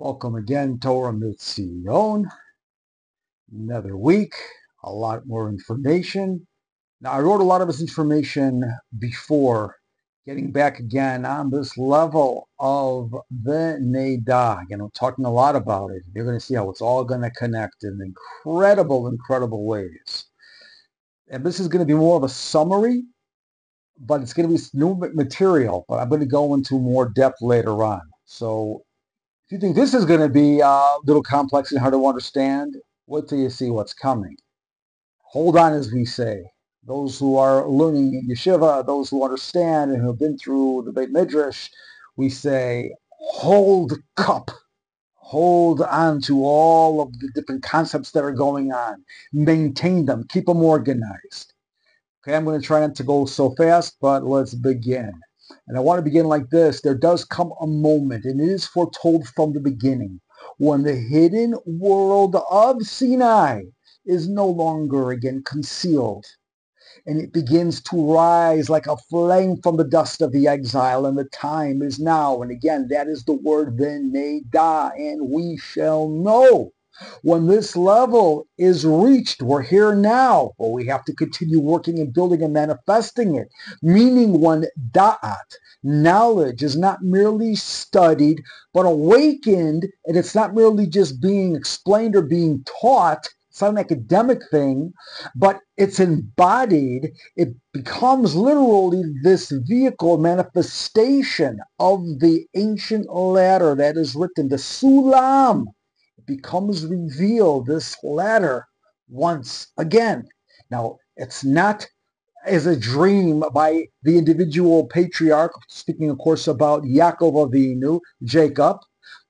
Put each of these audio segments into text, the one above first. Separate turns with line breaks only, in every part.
Welcome again, Torah Mitzion. Another week, a lot more information. Now, I wrote a lot of this information before, getting back again on this level of the Neidah. Again, I'm talking a lot about it. You're going to see how it's all going to connect in incredible ways. And this is going to be more of a summary, but it's going to be new material, but I'm going to go into more depth later on. So if you think this is going to be a little complex and hard to understand, wait till you see what's coming. Hold on, as we say. Those who are learning in yeshiva, those who understand and who have been through the Beit Midrash, we say, hold cup. Hold on to all of the different concepts that are going on. Maintain them. Keep them organized. Okay, I'm going to try not to go so fast, but let's begin. And I want to begin like this. There does come a moment, and it is foretold from the beginning, when the hidden world of Sinai is no longer again concealed. And it begins to rise like a flame from the dust of the exile, and the time is now. And again, that is the word V'neidah, and we shall know. When this level is reached, we're here now, but we have to continue working and building and manifesting it. Meaning when da'at, knowledge, is not merely studied, but awakened, and it's not merely just being explained or being taught. It's not an academic thing, but it's embodied. It becomes literally this vehicle manifestation of the ancient ladder that is written, the Sulam. Becomes revealed, this ladder, once again. Now, it's not as a dream by the individual patriarch, speaking of course about Yaakov Avinu, Jacob,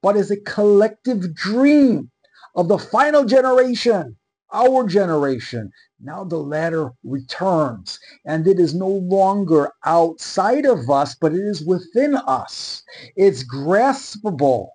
but as a collective dream of the final generation, our generation. Now the ladder returns, and it is no longer outside of us, but it is within us. It's graspable.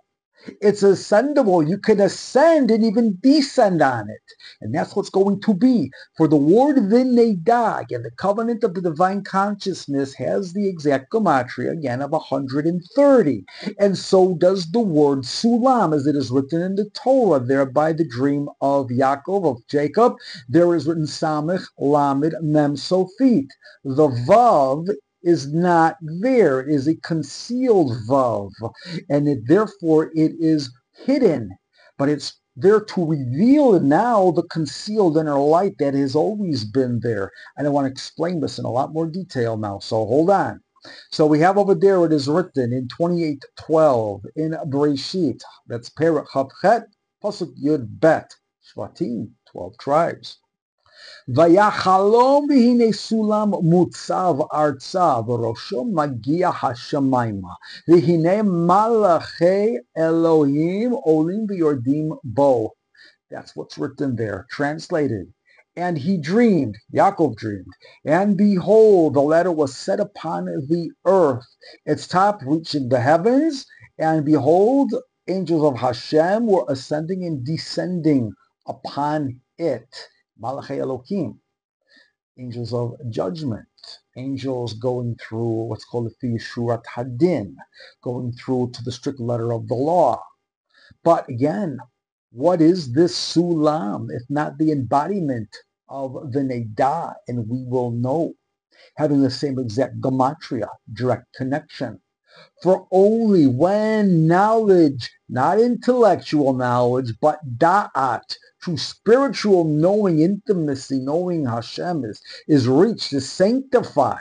It's ascendable. You can ascend and even descend on it. And that's what's going to be. For the word V'neidah, again, the covenant of the divine consciousness has the exact gematria, again, of 130. And so does the word Sulam, as it is written in the Torah, thereby the dream of Yaakov, of Jacob. There is written Samech, Lamed, Mem, Sofit. The Vav is not there. It is a concealed vav, and therefore it is hidden, but it's there to reveal now the concealed inner light that has always been there. And I want to explain this in a lot more detail now, so hold on. So we have over there, it is written in 28:12 in Bereshit, that's Perek Chavchet, Pasuk Yud Bet, Shvatim, 12 tribes. Vayachalom v'hine sulam mutzav arza v'rosho magia hashamayma v'hine malachei Elohim olim v'yordim bo. That's what's written there, translated. And he dreamed, Yaakov dreamed, and behold, the ladder was set upon the earth, its top reaching the heavens, and behold, angels of Hashem were ascending and descending upon it. Malachei Elohim, angels of judgment, angels going through what's called the Yeshuat Hadin, going through to the strict letter of the law. But again, what is this Sulam, if not the embodiment of the Neidah? And we will know, having the same exact gematria, direct connection. For only when knowledge, not intellectual knowledge, but da'at, true spiritual knowing, intimacy, knowing Hashem is reached, is sanctified,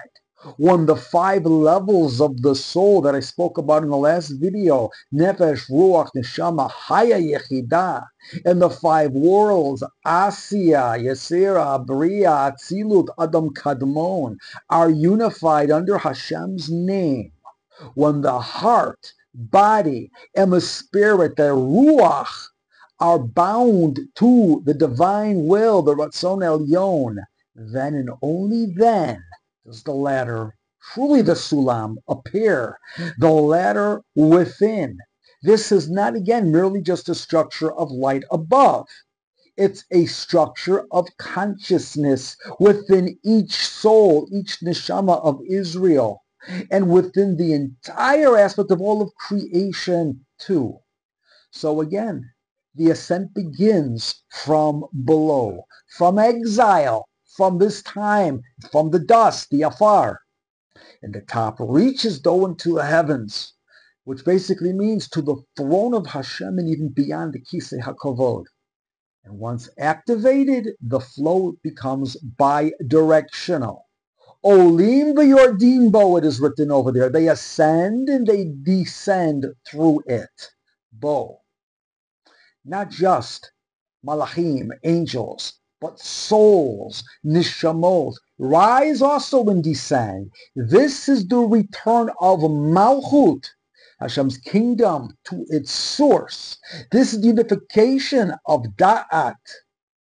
when the 5 levels of the soul that I spoke about in the last video, Nefesh, Ruach, Neshama, Haya, Yechidah, and the 5 worlds, Asiya, Yesira, Bria, Atzilut, Adam, Kadmon, are unified under Hashem's name. When the heart, body, and the spirit, the ruach, are bound to the divine will, the Ratzon Elyon, then and only then does the ladder, truly the Sulam, appear. The ladder within. This is not, again, merely just a structure of light above. It's a structure of consciousness within each soul, each neshama of Israel, and within the entire aspect of all of creation too. So again, the ascent begins from below, from exile, from this time, from the dust, the afar. And the top reaches though into the heavens, which basically means to the throne of Hashem and even beyond the Kisei HaKavod. And once activated, the flow becomes bi-directional. Olim v'yordim bo, it is written over there. They ascend and they descend through it. Bo. Not just malachim, angels, but souls, nishamot, rise also and descend. This is the return of Malchut, Hashem's kingdom, to its source. This is the unification of da'at,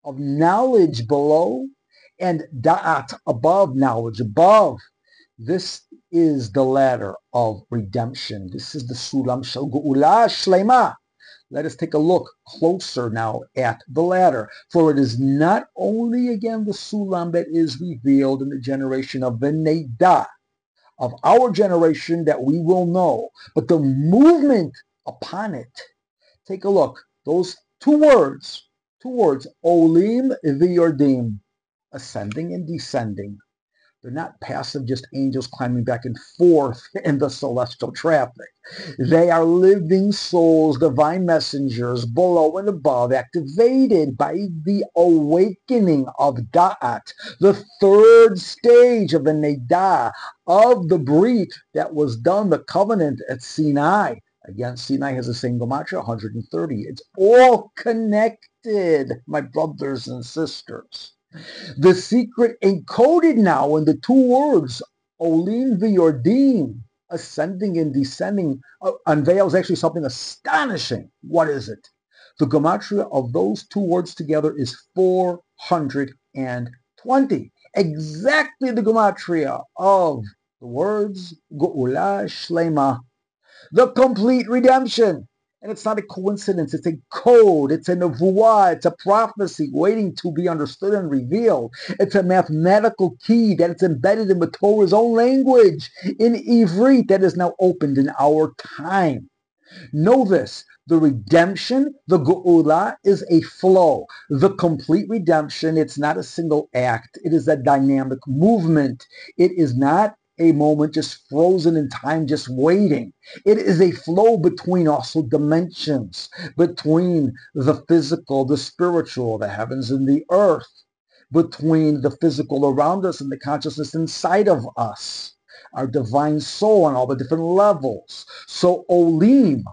of knowledge below, and da'at, above, knowledge above. This is the ladder of redemption. This is the Sulam Shel Geula Shlema. Let us take a look closer now at the ladder. For it is not only again the Sulam that is revealed in the generation of the Neidah, of our generation, that we will know, but the movement upon it. Take a look. Those two words, Olim v'yordim, ascending and descending. They're not passive, just angels climbing back and forth in the celestial traffic. They are living souls, divine messengers, below and above, activated by the awakening of Da'at, the third stage of the Neidah, of the Brit that was done, the covenant at Sinai. Again, Sinai has the same gematria, 130. It's all connected, my brothers and sisters. The secret encoded now in the two words, Olim v'yordim, ascending and descending, unveils actually something astonishing. What is it? The gematria of those two words together is 420. Exactly the gematria of the words Geula Shlema, the complete redemption. And it's not a coincidence. It's a code. It's a nevuah. It's a prophecy waiting to be understood and revealed. It's a mathematical key that is embedded in the Torah's own language, in Ivrit, that is now opened in our time. Know this. The redemption, the Geula, is a flow. The complete redemption, it's not a single act. It is a dynamic movement. It is not a moment just frozen in time, just waiting. It is a flow between also dimensions, between the physical, the spiritual, the heavens and the earth, between the physical around us and the consciousness inside of us, our divine soul on all the different levels. So Olim,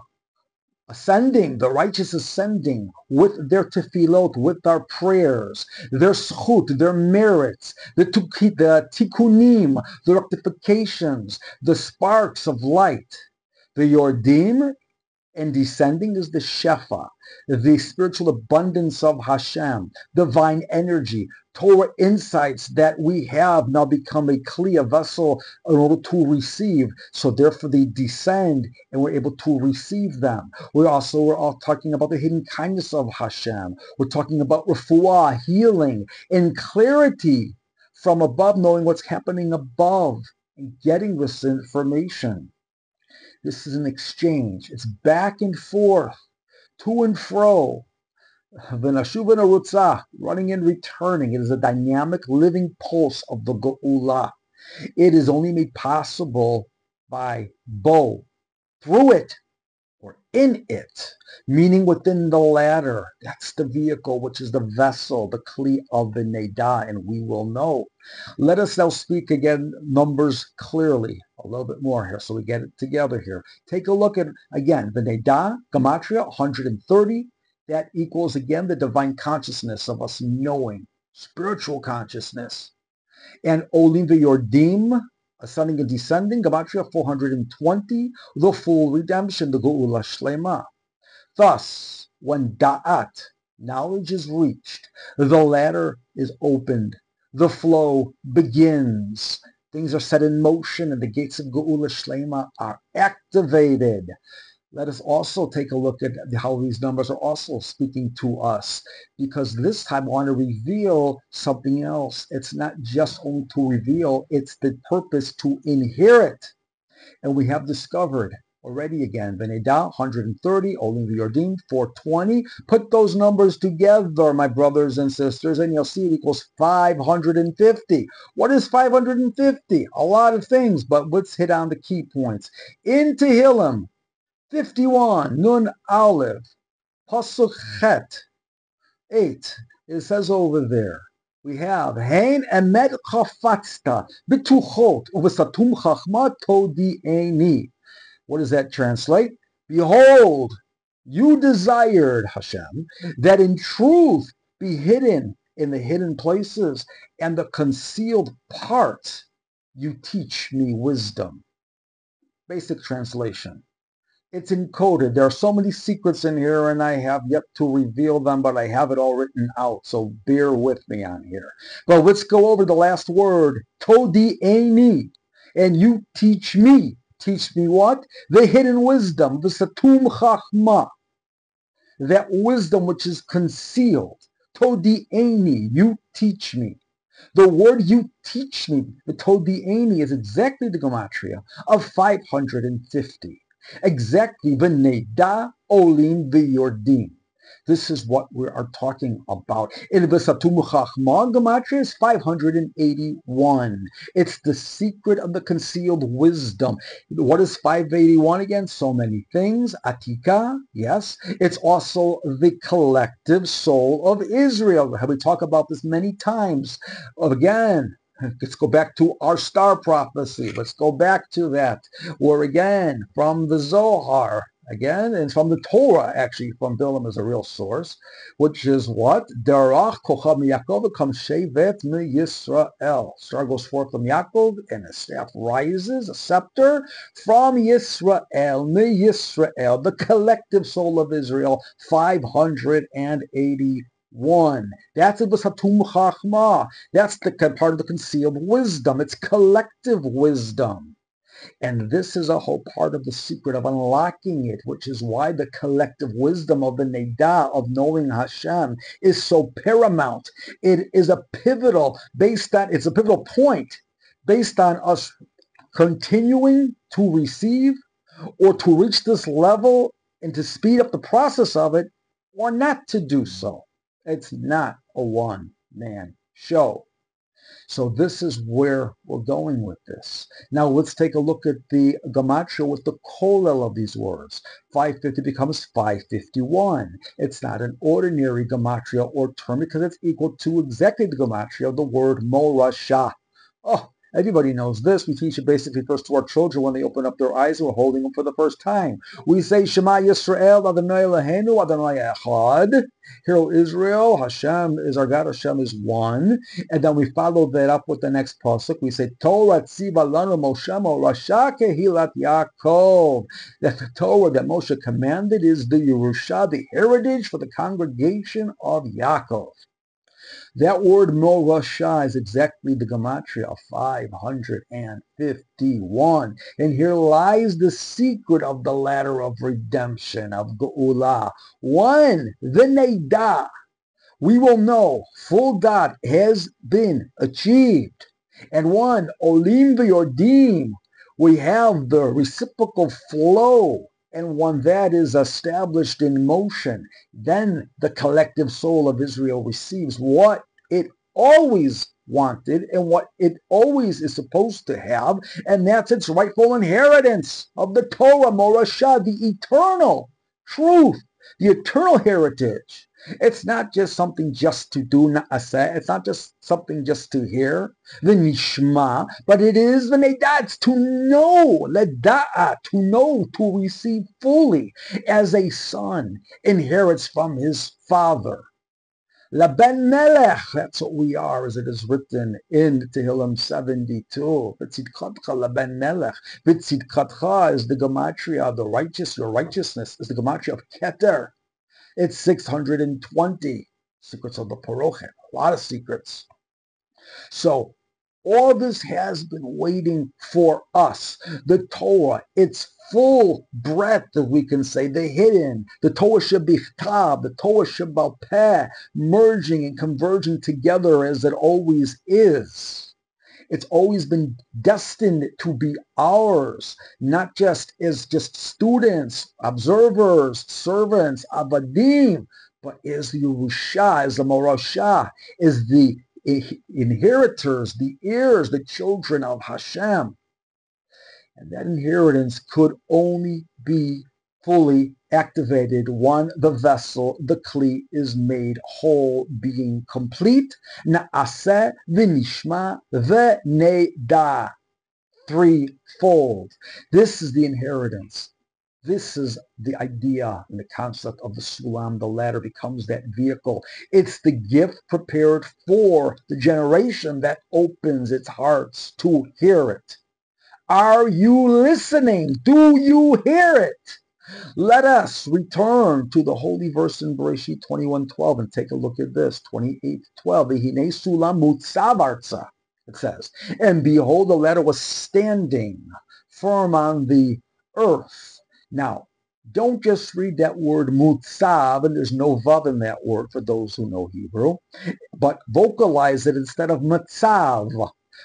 ascending, the righteous ascending with their tefillot, with our prayers, their schut, their merits, the tikkunim, the rectifications, the sparks of light. The yordim, and descending, is the shefa, the spiritual abundance of Hashem, divine energy, Torah insights that we have now become a clear vessel in order to receive. So therefore they descend and we're able to receive them. We're all talking about the hidden kindness of Hashem. We're talking about refuah, healing, and clarity from above, knowing what's happening above and getting this information. This is an exchange. It's back and forth, to and fro. V'nashuv v'narutzah, running and returning. It is a dynamic, living pulse of the Geula. It is only made possible by bo, through it, or in it, meaning within the ladder. That's the vehicle, which is the vessel, the kli of the Neidah, and we will know. Let us now speak again numbers clearly, a little bit more here, so we get it together here. Take a look at, again, the Neidah, gematria, 130. That equals, again, the divine consciousness of us knowing, spiritual consciousness. And Olim v'yordim, ascending and descending, gematria 420, the full redemption, the Geula Shlema. Thus, when da'at, knowledge, is reached, the ladder is opened, the flow begins, things are set in motion, and the gates of Geula Shlema are activated. Let us also take a look at how these numbers are also speaking to us, because this time I want to reveal something else. It's not just only to reveal, it's the purpose to inherit. And we have discovered Already again, Veneda, 130, Olim V'Yordim, 420. Put those numbers together, my brothers and sisters, and you'll see it equals 550. What is 550? A lot of things, but let's hit on the key points. In Tehilim, 51, Nun Aleph, Pasuk Chet, 8. It says over there, we have Hein Emet Chafatzta Bituchot Uvesatum Chachma Todi'eni. What does that translate? Behold, you desired, Hashem, that in truth be hidden in the hidden places, and the concealed part you teach me wisdom. Basic translation. It's encoded. There are so many secrets in here, and I have yet to reveal them, but I have it all written out, so bear with me on here. But let's go over the last word, Todi'eni, and you teach me. Teach me what? The hidden wisdom, the Satum Chachma, that wisdom which is concealed. Todi'eni, you teach me. The word you teach me, the Todi'eni, is exactly the gematria of 550. Exactly, V'neda Olim V'Yordim. This is what we are talking about. In V'satum Chachma, gematria is 581. It's the secret of the concealed wisdom. What is 581 again? So many things. Atika, yes. It's also the collective soul of Israel. We talk about this many times. Again, let's go back to our star prophecy. Let's go back to that. Or again, from the Zohar. Again, and from the Torah, actually, from Bilam is a real source, which is what? Darach Kocham Yaakov comes Shevet Mi Yisrael. Star goes forth from Yaakov, and a staff rises, a scepter, from Yisrael, Mi Yisrael, the collective soul of Israel, 581. That's the Satum Chachma. That's the part of the concealed wisdom. It's collective wisdom. And this is a whole part of the secret of unlocking it, which is why the collective wisdom of the Neda, of knowing Hashem, is so paramount. It is a pivotal, it's a pivotal point based on us continuing to receive or to reach this level and to speed up the process of it, or not to do so. It's not a one-man show. So this is where we're going with this. Now let's take a look at the gematria with the kollel of these words. 550 becomes 551. It's not an ordinary gematria or term because it's equal to exactly the gematria of the word morasha. Oh, everybody knows this. We teach it basically first to our children when they open up their eyes and we're holding them for the first time. We say, Shema Yisrael, Adonai Eloheinu, Adonai Echad. Hear, O Israel, Hashem is our God, Hashem is one. And then we follow that up with the next pasuk. We say, Torah tziva lanu Moshe Rasha kehilat Yaakov. That the Torah that Moshe commanded is the Yerusha, the heritage for the congregation of Yaakov. That word morasha is exactly the gematria of 551. And here lies the secret of the ladder of redemption, of Geula. One, the Neda. We will know full God has been achieved. And one, Olim V'Yordim. We have the reciprocal flow. And when that is established in motion, then the collective soul of Israel receives what it always wanted and what it always is supposed to have, and that's its rightful inheritance of the Torah, Morasha, the eternal truth, the eternal heritage. It's not just something just to do, na'aseh. It's not just something just to hear, the nishma, but it is the nedat, to know, leda'a, to know, to receive fully, as a son inherits from his father. Laben melech, that's what we are, as it is written in Tehilim 72. V'tzidkatcha laben melech. V'tzidkatcha is the gematria, the righteous, your righteousness is the gematria of Keter. It's 620. Secrets of the Parochet. A lot of secrets. So all this has been waiting for us. The Torah, its full breadth, if we can say, the hidden, the Torah shebichtav, the Torah shebal peh, merging and converging together as it always is. It's always been destined to be ours, not just as just students, observers, servants, avadim, but as the Yerusha, as the Morasha, as the inheritors, the heirs, the children of Hashem. And that inheritance could only be fully activated when the vessel, the kli, is made whole, being complete. Na'aseh v'nishma v'ne'da. Threefold. This is the inheritance. This is the idea and the concept of the Sulam. The ladder becomes that vehicle. It's the gift prepared for the generation that opens its hearts to hear it. Are you listening? Do you hear it? Let us return to the holy verse in Bereshit 21:12 and take a look at this. 28:12. V'hinei sulam mutzav artza. It says, and behold, the ladder was standing firm on the earth. Now, don't just read that word mutzav, and there's no vav in that word for those who know Hebrew, but vocalize it instead of matzav,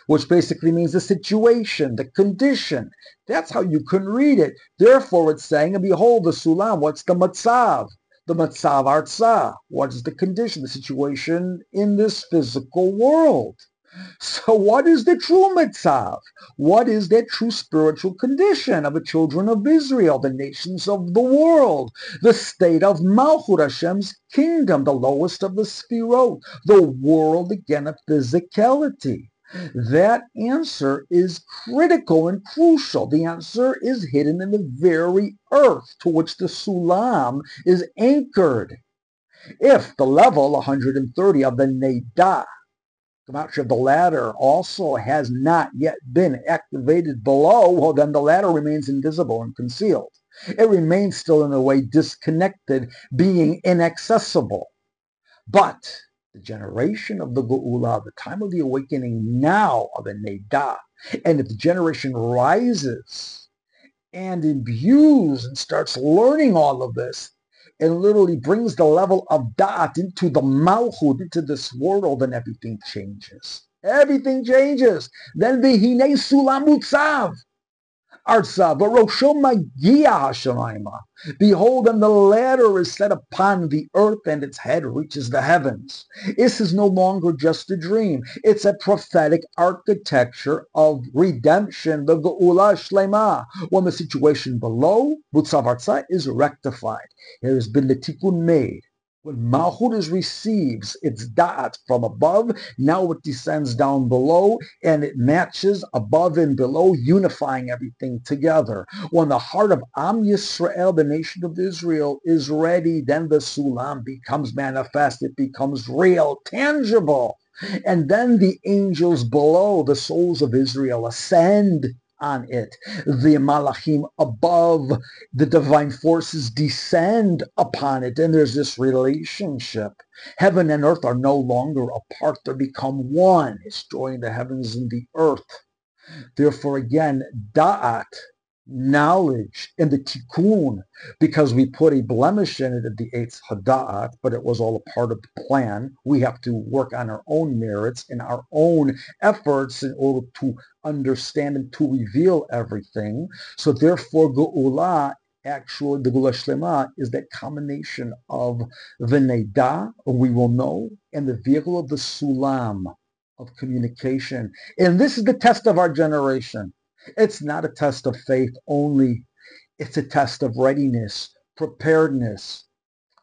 which basically means the situation, the condition. That's how you can read it. Therefore, it's saying, and behold, the sulam, what's the matzav? The matzav artza. What is the condition, the situation in this physical world? So what is the true matzav? What is that true spiritual condition of the children of Israel, the nations of the world, the state of Malchut, Hashem's kingdom, the lowest of the Sfirot, the world again of physicality? That answer is critical and crucial. The answer is hidden in the very earth to which the Sulam is anchored. If the level 130 of the Neidah, of the ladder, also has not yet been activated below, well, then the ladder remains invisible and concealed. It remains still in a way disconnected, being inaccessible. But the generation of the Geula, the time of the awakening now of the Neidah, and if the generation rises and imbues and starts learning all of this, and literally brings the level of da'at into the malchut, into this world, and everything changes. Everything changes. Then v'hinei sulam mutzav artza v'rosho magia hashamayma. Behold, and the ladder is set upon the earth, and its head reaches the heavens. This is no longer just a dream. It's a prophetic architecture of redemption, the geula shlema, when the situation below mutzav artza is rectified. There has been the tikkun made. When Malchut receives its da'at from above, now it descends down below, and it matches above and below, unifying everything together. When the heart of Am Yisrael, the nation of Israel, is ready, then the Sulam becomes manifest. It becomes real, tangible. And then the angels below, the souls of Israel, ascend on it. The malachim above, the divine forces, descend upon it, and there's this relationship. Heaven and earth are no longer apart. They become one. It's joining the heavens and the earth. Therefore, again, da'at, knowledge, and the tikkun, because we put a blemish in it at the Eitz Hada'at, but it was all a part of the plan. We have to work on our own merits and our own efforts in order to understand and to reveal everything. So therefore, Geula, actually, the Geula Shlema, is that combination of the Neidah, we will know, and the vehicle of the Sulam, of communication. And this is the test of our generation. It's not a test of faith only. It's a test of readiness, preparedness.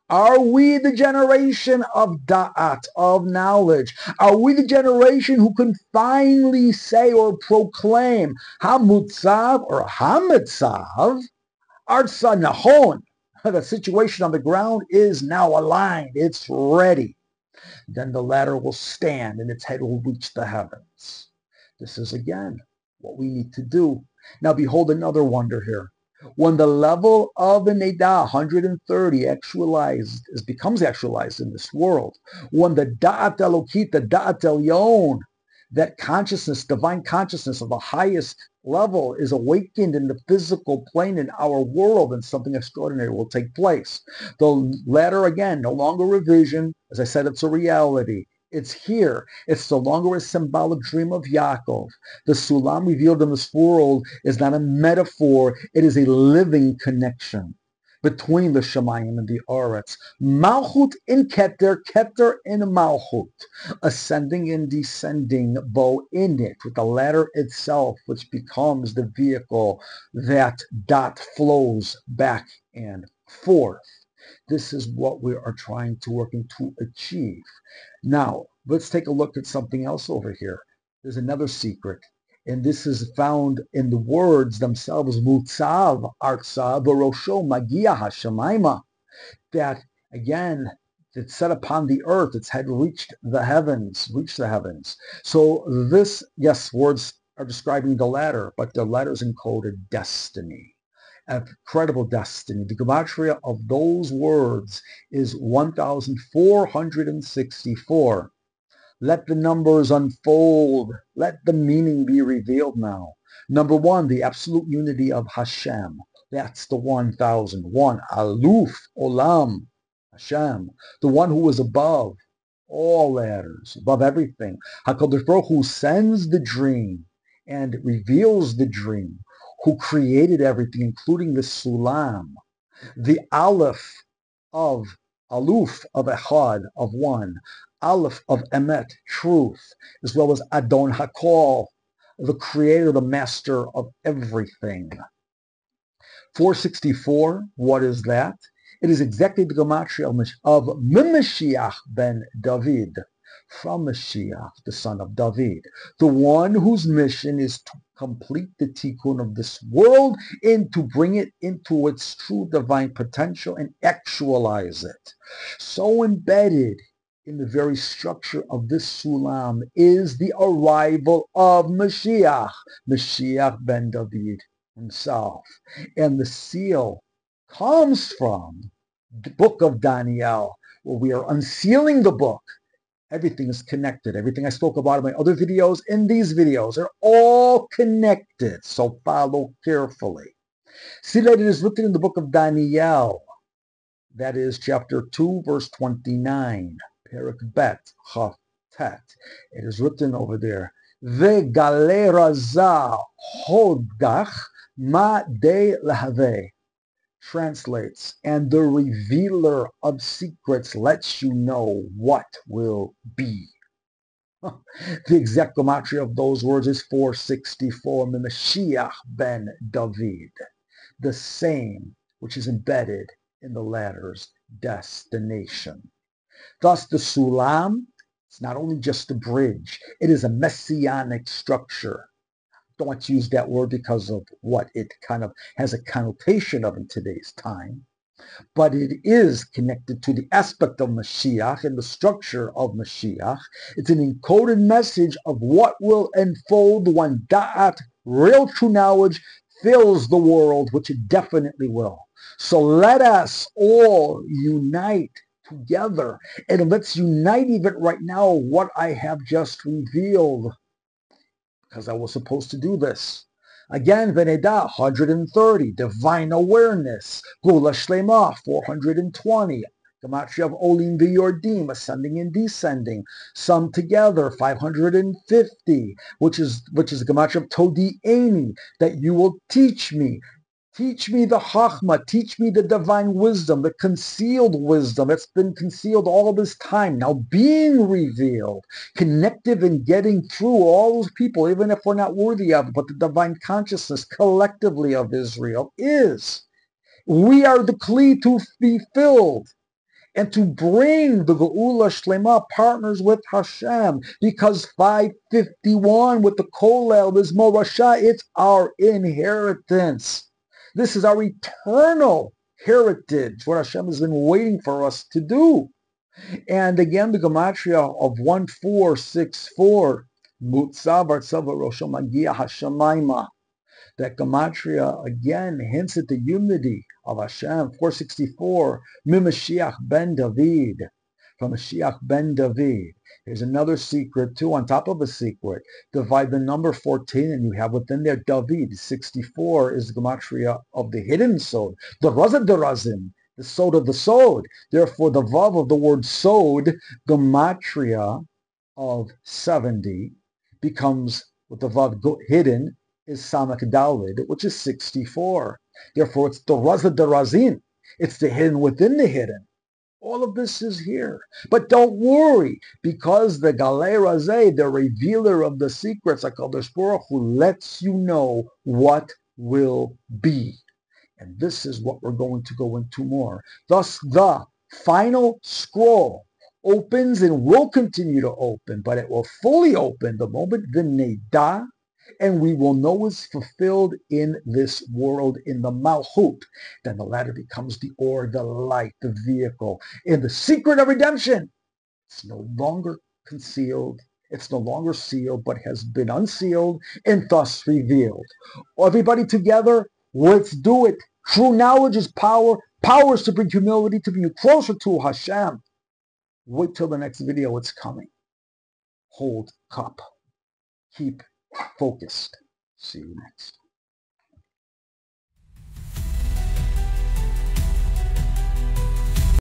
Are we the generation of da'at, of knowledge? Are we the generation who can finally say or proclaim ha-mutzav or ha-mitzav artza nahon? The situation on the ground is now aligned. It's ready. Then the ladder will stand and its head will reach the heavens. This is, again, what we need to do. Now behold another wonder here. When the level of the Neidah, 130, becomes actualized in this world, when the Da'at Elokit, the Da'at Elyon, that consciousness, divine consciousness of the highest level is awakened in the physical plane in our world, and something extraordinary will take place. The ladder, again, no longer a vision. As I said, it's a reality. It's here. It's no longer a symbolic dream of Yaakov. The Sulam revealed in this world is not a metaphor. It is a living connection between the Shemayim and the Aretz. Malchut in Keter, Keter in Malchut. Ascending and descending, bow in it, with the ladder itself, which becomes the vehicle that dot flows back and forth. This is what we are trying to work to achieve. Now, let's take a look at something else over here. There's another secret, and this is found in the words themselves, Mutzav, Artza, Barosho, Magia, Hashemayma, that, again, it's set upon the earth, its head reached the heavens. So this, yes, words are describing the ladder, but the ladder is encoded destiny. Incredible destiny. The gematria of those words is 1,464. Let the numbers unfold. Let the meaning be revealed now. Number one, the absolute unity of Hashem. That's the 1,001. Aluf, Olam, Hashem. The one who is above all ladders, above everything. HaKadosh Baruch Hu sends the dream and reveals the dream, who created everything, including the Sulam, the Aleph of Aluf, of Echad, of one, Aleph of Emet, truth, as well as Adon HaKol, the creator, the master of everything. 464, what is that? It is exactly the gematria of Mashiach ben David, from Mashiach, the son of David, the one whose mission is to complete the tikkun of this world and to bring it into its true divine potential and actualize it. So embedded in the very structure of this Sulam is the arrival of Mashiach, Mashiach ben David himself. And the seal comes from the book of Daniel, where we are unsealing the book. Everything is connected. Everything I spoke about in my other videos, in these videos, are all connected. So follow carefully. See that it is written in the book of Daniel. That is chapter 2, verse 29. Perak Bet, Chaf Tet. It is written over there. Ve'gale raza hodach ma de lahave. Translates, and the revealer of secrets lets you know what will be. The exact gematria of those words is 464, Mashiach ben David, the same which is embedded in the ladder's destination. Thus the Sulam, it's not only just a bridge, it is a messianic structure. Don't want to use that word because of what it kind of has a connotation of in today's time, but it is connected to the aspect of Mashiach and the structure of Mashiach. It's an encoded message of what will unfold when Da'at, real true knowledge, fills the world, which it definitely will. So let us all unite together, and let's unite even right now what I have just revealed, because I was supposed to do this. Again, Veneda, 130, divine awareness. Geula Shlema, 420. Gematria of Olim V'Yordim, ascending and descending. Sum together, 550, which is the Gematria of Todi'eni, that you will teach me. Teach me the Chachma, teach me the divine wisdom, the concealed wisdom that's been concealed all this time, now being revealed, connective and getting through all those people, even if we're not worthy of it, but the divine consciousness collectively of Israel is. We are the Kli to be filled and to bring the Geula Shlema partners with Hashem, because 551 with the Kolel is Morasha, it's our inheritance. This is our eternal heritage, what Hashem has been waiting for us to do. And again, the gematria of 1464, Mutzav Artzav Rosho Magia Hashemayma. That gematria again hints at the unity of Hashem. 464, Mashiach ben David, from Mashiach ben David. Here's another secret too, on top of a secret. Divide the number 14 and you have within there David. 64 is the gematria of the hidden sod, the Razad Razim, the sod of the sod. Therefore, the vav of the word sod, gematria of 70 becomes, with the Vav hidden, is Samak Dalid, which is 64. Therefore, it's the Raza Darazin. It's the hidden within the hidden. All of this is here. But don't worry, because the Galei Razeh, the revealer of the secrets, HaKadosh Baruch Hu, lets you know what will be. And this is what we're going to go into more. Thus, the final scroll opens and will continue to open, but it will fully open the moment the Neidah, and we will know is fulfilled in this world, in the Malchut. Then the ladder becomes the or, the light, the vehicle, in the secret of redemption. It's no longer concealed. It's no longer sealed, but has been unsealed and thus revealed. Everybody together, let's do it. True knowledge is power. Power is to bring humility, to bring you closer to Hashem. Wait till the next video. It's coming. Hold cup. Keep focused. See you next.